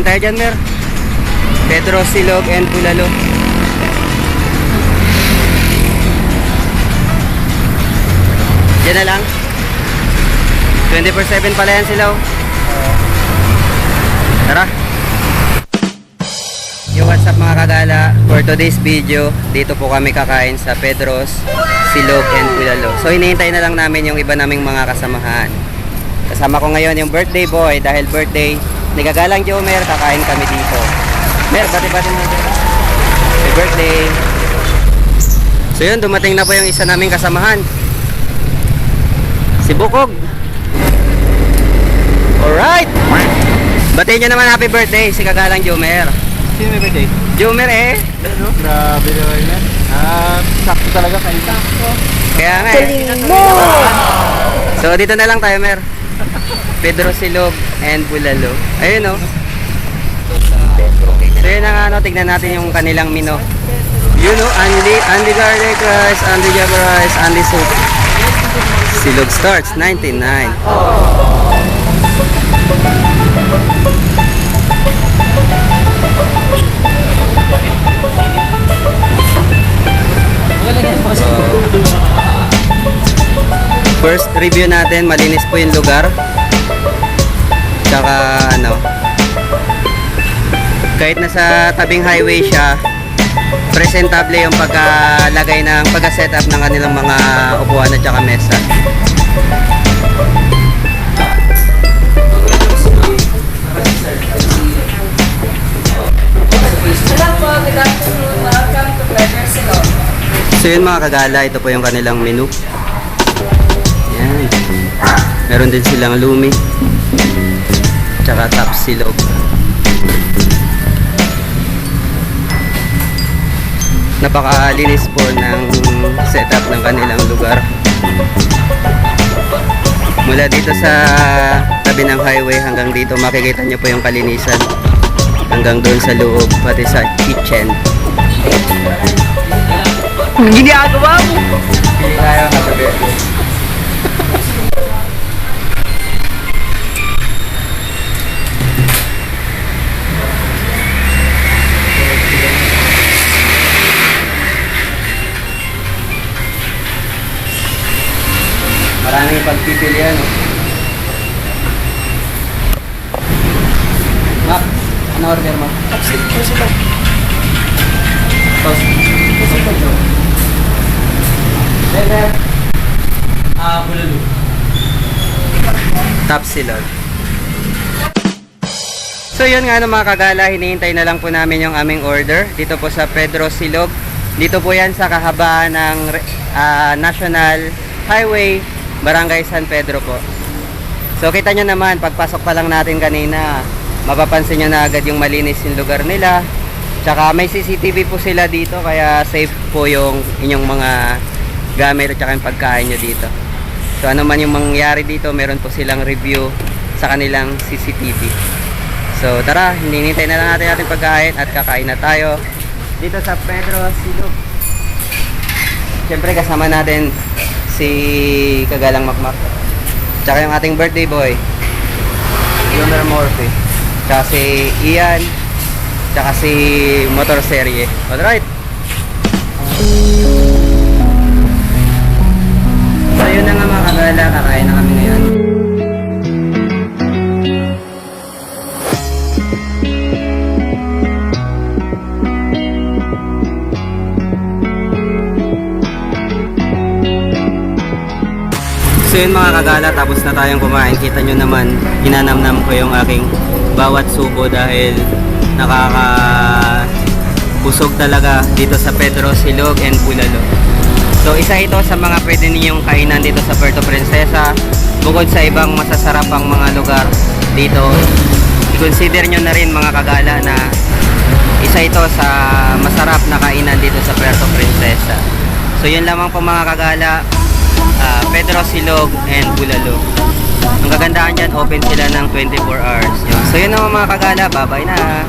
Kain tayo dyan, Mer. Pedro Silog and Bulalo. Diyan na lang. 24/7 pala yan sila. Tara. Yo, what's up mga kagala? For today's video, dito po kami kakain sa Pedro's Silog and Bulalo. So hinihintay na lang namin yung iba naming mga kasamahan. Kasama ko ngayon yung birthday boy. Dahil birthday ni Kagalang Jomer, kakain kami dito. Mer, bati-bati mo dito. Happy birthday. So yun, dumating na po yung isa naming kasamahan, si Bukog. Alright, batiin nyo naman happy birthday si Kagalang Jomer. Sino may birthday? Jomer eh. Ano? Grabe naman yan. Sakto talaga kayo. Sakto. Kaya nga eh. So dito na lang tayo, Mer. Pedro Silog and Bulalo. Ayun o. So yun ang ano, tignan natin yung kanilang menu. You know, Andy garlic rice, Andy java rice, Andy soup. Silog starts 99. First review natin, malinis po yung lugar. Tsaka ano, kahit nasa tabing highway siya, presentable yung pagkalagay ng pagka-setup ng kanilang mga upuan at tsaka mesa. Hello po, good afternoon. Welcome to Pedro Silog. So yun mga kagala, ito po yung kanilang menu. Yan. Meron din silang lumi, tsaka top silog. Napakalinis po ng setup ng kanilang lugar. Mula dito sa tabi ng highway hanggang dito, makikita nyo po yung kalinisan. Hanggang doon sa loob, pati sa kitchen. Ginagawa mo! Pili tayo katabi. Maraming pagpipilian. Mac, ano order mo? Tapsit po sila. Toast. Better. Bulalo. Top silog. So yun nga no, mga kagala, hinihintay na lang po namin yung aming order dito po sa Pedro Silog. Dito po yan sa kahabaan ng National Highway, Barangay San Pedro po. So kita nyo naman, pagpasok pa lang natin kanina, mapapansin nyo na agad yung malinis yung lugar nila. Tsaka may CCTV po sila dito, kaya safe po yung inyong mga gamit at tsaka yung pagkain nyo dito. So ano man yung mangyari dito, meron po silang review sa kanilang CCTV. So tara, hinihintay na lang natin ating pagkain at kakain na tayo dito sa Pedro Silog. Siyempre kasama natin si Kagalang Makmak, tsaka yung ating birthday boy Jomer Morphe, tsaka si Ian, tsaka si Motor Serie. Alright, so yun na nga mga kagala, kakain na kami ngayon. So yun mga kagala, tapos na tayong kumain. Kita nyo naman, hinanamnam ko yung aking bawat subo dahil nakakabusog talaga dito sa Pedro Silog and Bulalo. So isa ito sa mga pwede ninyong kainan dito sa Puerto Princesa. Bukod sa ibang masasarap ang mga lugar dito, i-consider nyo na rin mga kagala na isa ito sa masarap na kainan dito sa Puerto Princesa. So yun lamang po mga kagala, Pedro Silog and Bulalo. Ang kagandahan dyan, open sila ng 24 hours. Yun. So yun naman mga kagala, bye bye na.